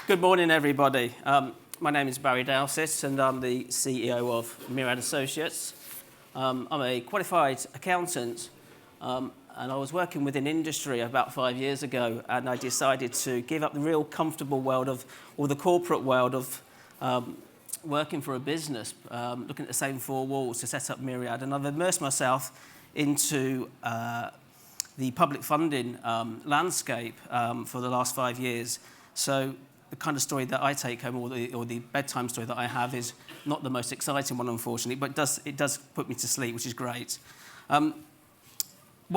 Good morning, everybody. My name is Barrie Dowsett, and I'm the CEO of Myriad Associates. I'm a qualified accountant, and I was working within industry about 5 years ago, and I decided to give up the real comfortable world of, or the corporate world of working for a business, looking at the same four walls to set up Myriad, and I've immersed myself into the public funding landscape for the last 5 years. So the kind of story that I take home, or the bedtime story that I have, is not the most exciting one, unfortunately, but it does put me to sleep, which is great. What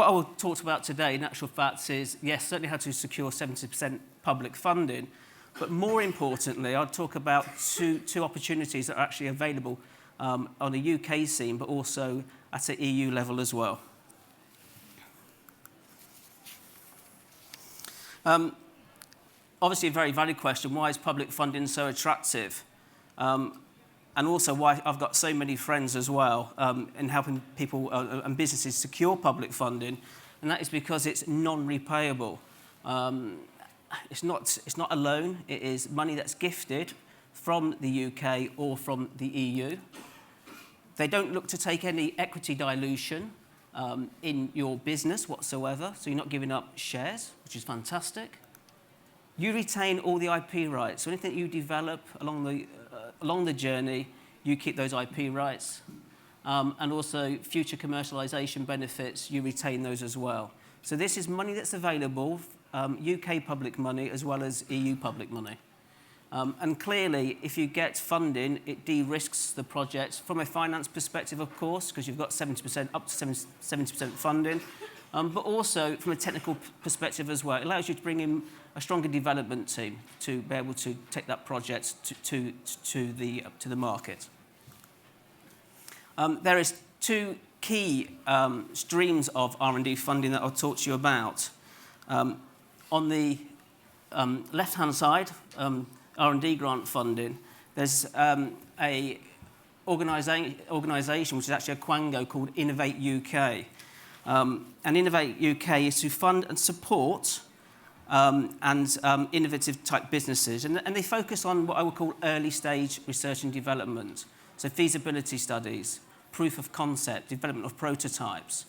I will talk about today, in actual fact, is, yes, certainly how to secure 70% public funding, but more importantly, I'll talk about two opportunities that are actually available on a UK scene, but also at an EU level as well. Obviously, a very valid question: why is public funding so attractive? And also why I've got so many friends as well in helping people and businesses secure public funding, and that is because it's non-repayable. It's not a loan. It is money that's gifted from the UK or from the EU. They don't look to take any equity dilution in your business whatsoever, so you're not giving up shares, which is fantastic. You retain all the IP rights, so anything you develop along the journey, you keep those IP rights. And also future commercialisation benefits, you retain those as well. So this is money that's available, UK public money as well as EU public money. And clearly, if you get funding, it de-risks the project from a finance perspective, of course, because you've got 70%, up to 70% funding, but also from a technical perspective as well. It allows you to bring in a stronger development team to be able to take that project to the market. There is two key streams of R&D funding that I'll talk to you about. On the left-hand side, R&D grant funding, there's a organisation which is actually a quango called Innovate UK. And Innovate UK is to fund and support innovative type businesses, and they focus on what I would call early stage research and development, so feasibility studies, proof of concept, development of prototypes.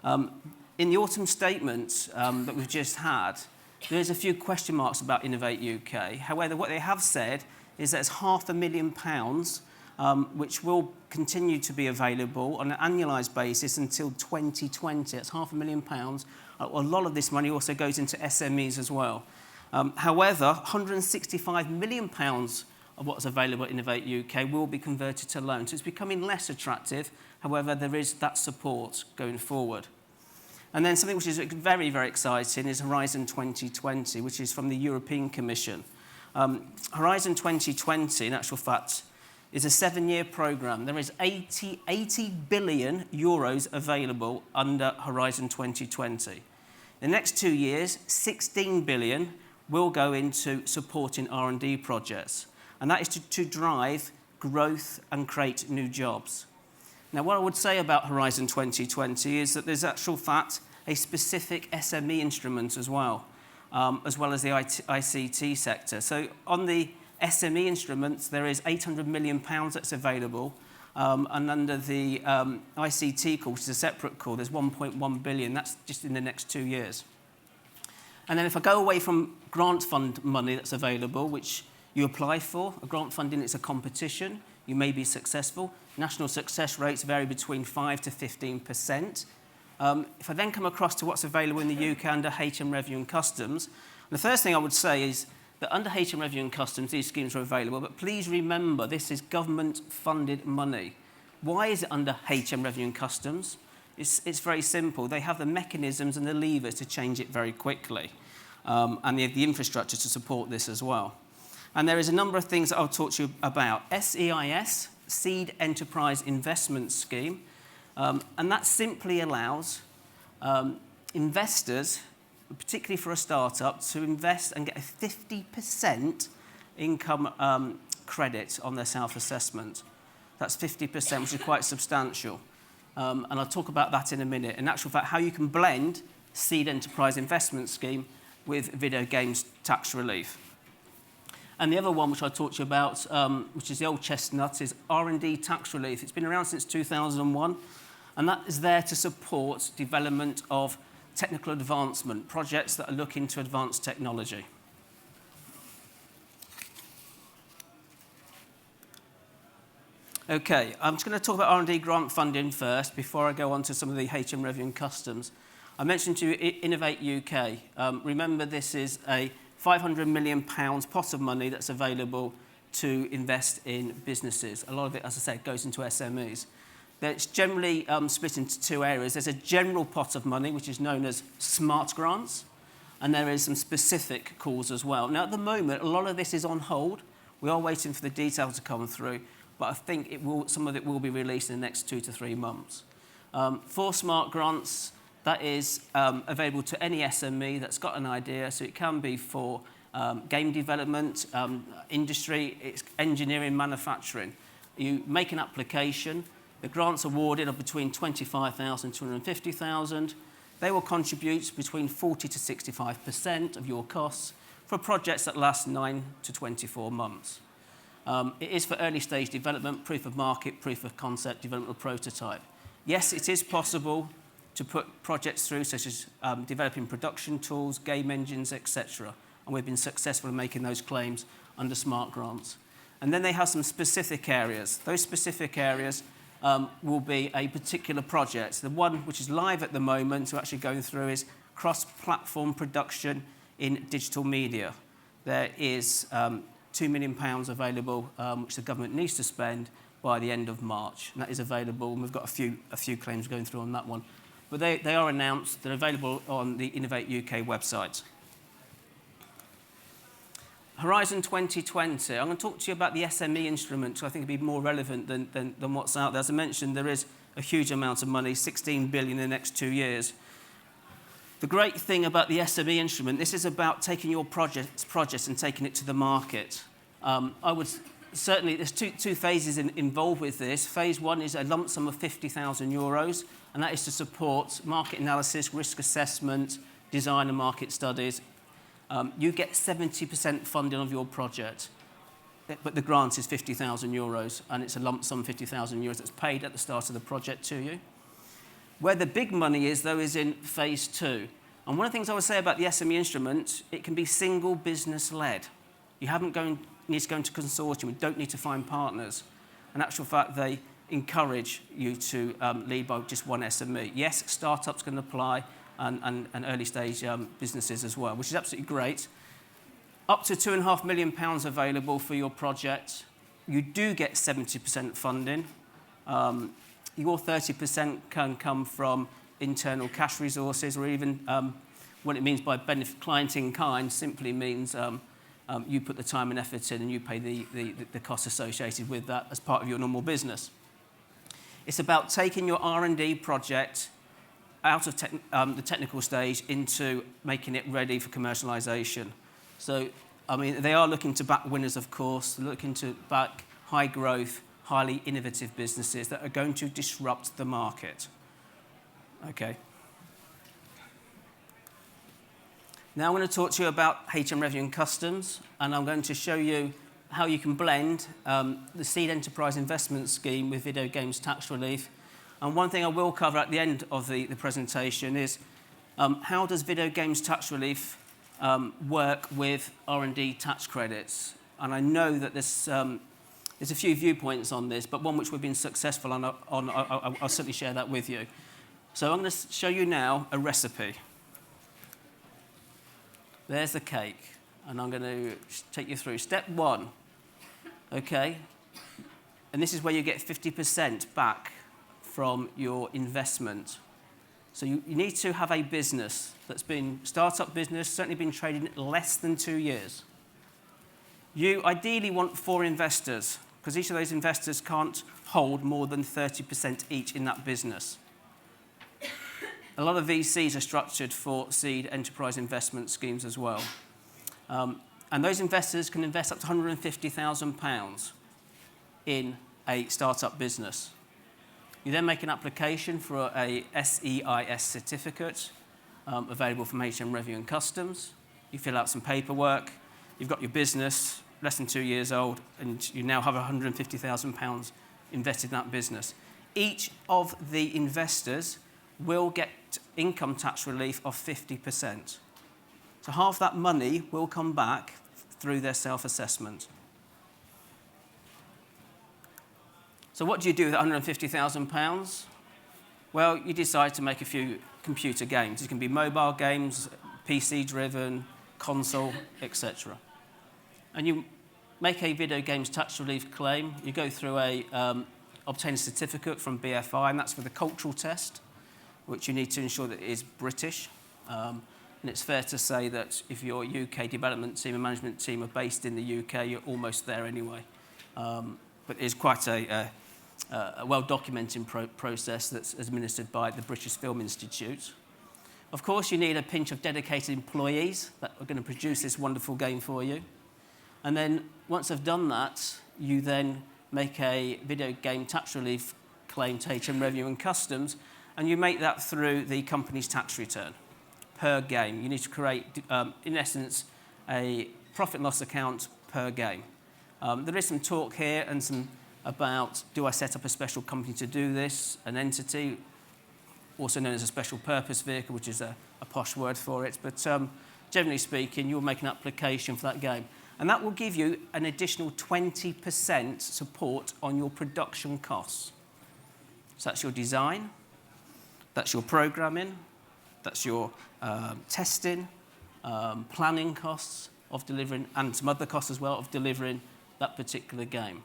In the autumn statement that we've just had, there's a few question marks about Innovate UK. However, what they have said is that it's £500,000 which will continue to be available on an annualised basis until 2020. That's £500,000. A lot of this money also goes into SMEs as well. However, £165 million of what's available at Innovate UK will be converted to loans. So it's becoming less attractive. However, there is that support going forward. And then something which is very, very exciting is Horizon 2020, which is from the European Commission. Horizon 2020, in actual fact, is a 7-year programme. There is 80 billion euros available under Horizon 2020. In the next 2 years, 16 billion will go into supporting R&D projects. And that is to drive growth and create new jobs. Now, what I would say about Horizon 2020 is that there's actual fact a specific SME instrument as well as the ICT sector. So on the SME instruments, there is £800 million that's available, and under the ICT call, which is a separate call, there's 1.1 billion. That's just in the next 2 years. And then if I go away from grant fund money that's available, which you apply for, a grant funding, it's a competition. You may be successful. National success rates vary between 5 to 15%. If I then come across to what's available in the UK under HM Revenue and Customs, the first thing I would say is that under HM Revenue and Customs, these schemes are available, but please remember, this is government-funded money. Why is it under HM Revenue and Customs? It's very simple. They have the mechanisms and the levers to change it very quickly, and they have the infrastructure to support this as well. And there is a number of things that I'll talk to you about. SEIS, Seed Enterprise Investment Scheme, and that simply allows investors, particularly for a startup, to invest and get a 50% income credit on their self-assessment. That's 50%, which is quite substantial. And I'll talk about that in a minute. In actual fact, how you can blend Seed Enterprise Investment Scheme with video games tax relief. And the other one, which I talked to you about, which is the old chestnut, is R&D Tax Relief. It's been around since 2001, and that is there to support development of technical advancement, projects that are looking to advance technology. Okay, I'm just going to talk about R&D grant funding first before I go on to some of the HM Review and Customs. I mentioned to you Innovate UK. Remember, this is a £500 million pot of money that's available to invest in businesses. A lot of it, as I said, goes into SMEs. It's generally split into two areas. There's a general pot of money, which is known as smart grants, and there is some specific calls as well. Now, at the moment, a lot of this is on hold. We are waiting for the details to come through, but I think some of it will be released in the next 2 to 3 months. For smart grants, that is available to any SME that's got an idea, so it can be for game development, industry, it's engineering, manufacturing. You make an application, the grant's awarded of between 25,000 and 250,000. They will contribute between 40 to 65% of your costs for projects that last 9 to 24 months. It is for early stage development, proof of market, proof of concept, development of prototype. Yes, it is possible to put projects through, such as developing production tools, game engines, etc. And we've been successful in making those claims under smart grants. And then they have some specific areas. Those specific areas will be a particular project. The one which is live at the moment, we're actually going through, is cross-platform production in digital media. There is £2 million available, which the government needs to spend by the end of March. And that is available, and we've got a few claims going through on that one. But they are announced. They're available on the Innovate UK website. Horizon 2020. I'm going to talk to you about the SME instrument, which I think would be more relevant than what's out there. As I mentioned, there is a huge amount of money, 16 billion in the next 2 years. The great thing about the SME instrument, this is about taking your projects and taking it to the market. I would certainly, there's two phases involved with this. Phase one is a lump sum of €50,000, and that is to support market analysis, risk assessment, design and market studies. You get 70% funding of your project, but the grant is €50,000, and it's a lump sum €50,000 that's paid at the start of the project to you. Where the big money is, though, is in phase two. And one of the things I would say about the SME instrument, it can be single business led. You need to go into consortium. You don't need to find partners. In actual fact, they encourage you to lead by just one SME. Yes, startups can apply, and early stage businesses as well, which is absolutely great. Up to £2.5 million available for your project. You do get 70% funding. Your 30% can come from internal cash resources, or even what it means by benefit client in kind simply means you put the time and effort in and you pay the costs associated with that as part of your normal business. It's about taking your R&D project out of the technical stage into making it ready for commercialisation. So, I mean, they are looking to back winners, of course. They're looking to back high growth, highly innovative businesses that are going to disrupt the market. Okay. Now I'm going to talk to you about HM Review and Customs, and I'm going to show you how you can blend the Seed Enterprise Investment Scheme with Video Games Tax Relief. And one thing I will cover at the end of the presentation is how does Video Games Tax Relief work with R&D tax credits? And I know that there's a few viewpoints on this, but one which we've been successful on I'll certainly share that with you. So I'm going to show you now a recipe. There's the cake, and I'm going to take you through. Step one, okay? And this is where you get 50% back from your investment. So you need to have a business that's been, startup business, certainly been trading less than 2 years. You ideally want 4 investors, because each of those investors can't hold more than 30% each in that business. A lot of VCs are structured for seed enterprise investment schemes as well. And those investors can invest up to £150,000 in a startup business. You then make an application for a SEIS certificate available from HM Review and Customs. You fill out some paperwork. You've got your business. less than 2 years old and you now have £150,000 invested in that business, each of the investors will get income tax relief of 50%. So half that money will come back through their self-assessment. So what do you do with £150,000? Well, you decide to make a few computer games. It can be mobile games, PC-driven, console, etc. And you make a video games tax relief claim. You go through obtain a certificate from BFI, and that's for the cultural test, which you need to ensure that it is British. And it's fair to say that if your UK development team and management team are based in the UK, you're almost there anyway. But it's quite a well-documented process that's administered by the British Film Institute. Of course, you need a pinch of dedicated employees that are going to produce this wonderful game for you. And then once they've done that, you then make a video game tax relief claim to HM Revenue and Customs, and you make that through the company's tax return per game. You need to create, in essence, a profit and loss account per game. There is some talk here and some about, do I set up a special company to do this, an entity, also known as a special purpose vehicle, which is a posh word for it. But generally speaking, you'll make an application for that game. And that will give you an additional 20% support on your production costs. So that's your design, that's your programming, that's your testing, planning costs of delivering, and some other costs as well of delivering that particular game.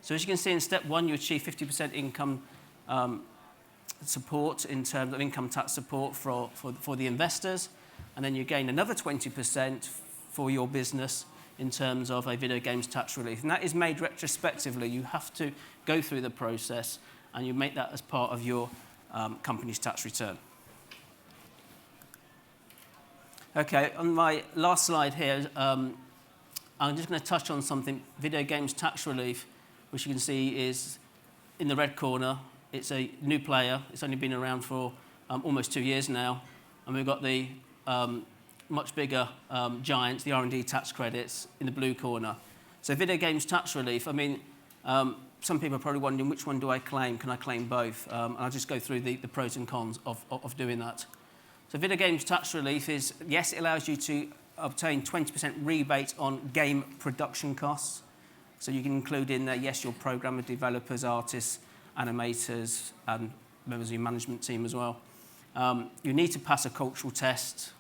So as you can see in step one, you achieve 50% income support in terms of income tax support for the investors, and then you gain another 20% for your business in terms of a video games tax relief. And that is made retrospectively. You have to go through the process, and you make that as part of your company's tax return. Okay, on my last slide here, I'm just going to touch on something, video games tax relief, which you can see is in the red corner. It's a new player. It's only been around for almost 2 years now. And we've got the much bigger giants, the R&D tax credits, in the blue corner. So video games tax relief, I mean, some people are probably wondering, which one do I claim? Can I claim both? And I'll just go through the pros and cons of doing that. So video games tax relief is, yes, it allows you to obtain 20% rebate on game production costs. So you can include in there, yes, your programmer, developers, artists, animators, and members of your management team as well. You need to pass a cultural test,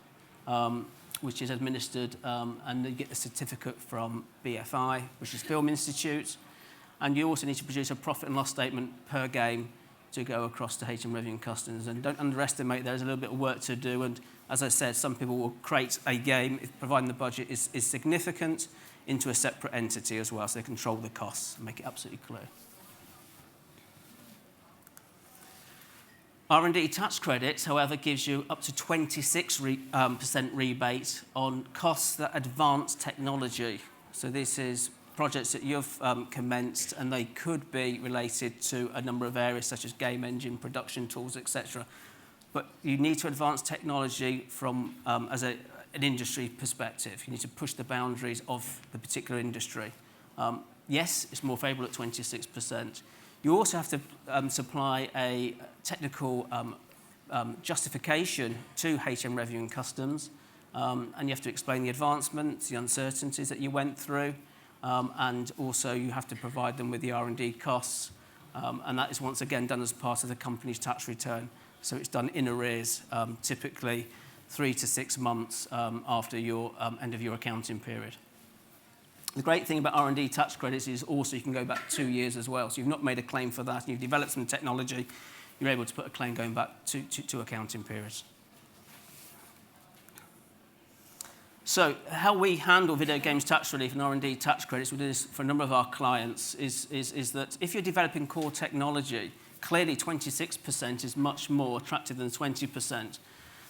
which is administered, and you get the certificate from BFI, which is Film Institute. And you also need to produce a profit and loss statement per game to go across to HM Revenue and Customs. And don't underestimate, there's a little bit of work to do. And as I said, some people will create a game, providing the budget is significant, into a separate entity as well, so they control the costs and make it absolutely clear. R&D tax credits, however, gives you up to 26% rebate on costs that advance technology. So this is projects that you've commenced, and they could be related to a number of areas such as game engine, production tools, etc. But you need to advance technology from as an industry perspective. You need to push the boundaries of the particular industry. Yes, it's more favourable at 26%. You also have to supply a technical justification to HM Revenue and Customs, and you have to explain the advancements, the uncertainties that you went through, and also you have to provide them with the R&D costs, and that is once again done as part of the company's tax return. So it's done in arrears, typically 3 to 6 months after your end of your accounting period. The great thing about R&D tax credits is also you can go back 2 years as well. So you've not made a claim for that, and you've developed some technology, you're able to put a claim going back to accounting periods. So how we handle video games tax relief and R&D tax credits, we do this for a number of our clients, is that if you're developing core technology, clearly 26% is much more attractive than 20%.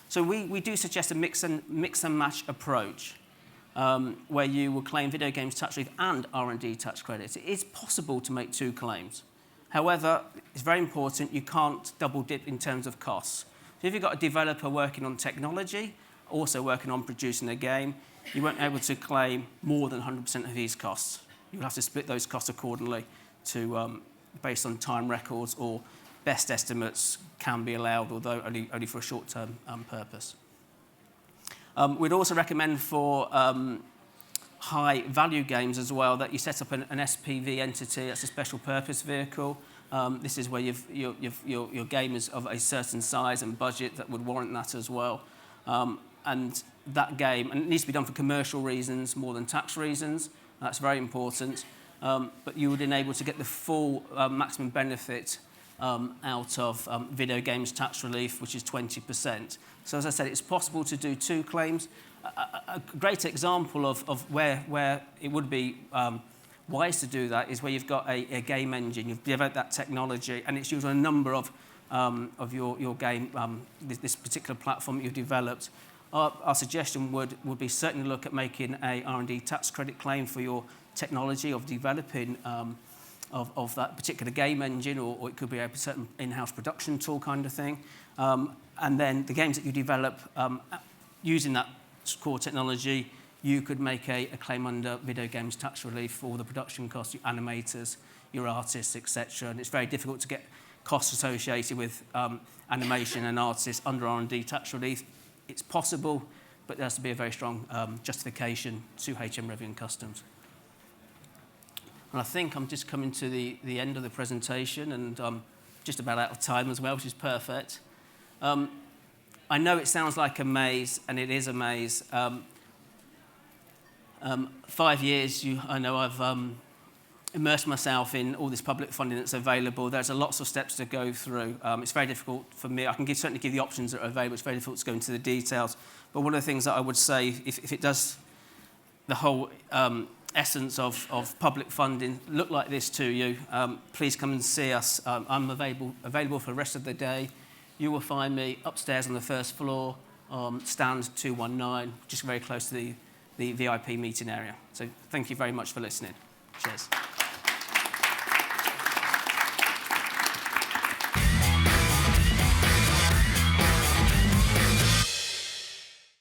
So we do suggest a mix and match approach, where you will claim video games tax relief and R&D tax credits. It is possible to make 2 claims. However, it's very important you can't double dip in terms of costs. So if you've got a developer working on technology, also working on producing a game, you won't be able to claim more than 100% of these costs. You'll have to split those costs accordingly to, based on time records, or best estimates can be allowed, although only for a short-term purpose. We'd also recommend for high-value games as well that you set up an SPV entity. That's a special purpose vehicle. This is where your game is of a certain size and budget that would warrant that as well. And that game, and it needs to be done for commercial reasons more than tax reasons. That's very important. But you would enable to get the full maximum benefit out of video games tax relief, which is 20%. So as I said, it's possible to do 2 claims. A great example of where it would be wise to do that is where you've got a game engine, you've developed that technology, and it's used on a number of your game, this particular platform that you've developed. Our suggestion would be certainly look at making a R&D tax credit claim for your technology of developing of that particular game engine, or it could be a certain in-house production tool kind of thing. And then the games that you develop using that core technology, you could make a claim under video games tax relief for the production costs, your animators, your artists, etc. And it's very difficult to get costs associated with animation and artists under R&D tax relief. It's possible, but there has to be a very strong justification to HM Revenue and Customs. And I think I'm just coming to the end of the presentation, and just about out of time as well, which is perfect. I know it sounds like a maze, and it is a maze. 5 years, I know I've immersed myself in all this public funding that's available. There's lots of steps to go through. It's very difficult for me. I can certainly give the options that are available. It's very difficult to go into the details. But one of the things that I would say, if it does the whole essence of public funding look like this to you, please come and see us. I'm available for the rest of the day. You will find me upstairs on the first floor, stand 219, just very close to the VIP meeting area. So thank you very much for listening. Cheers.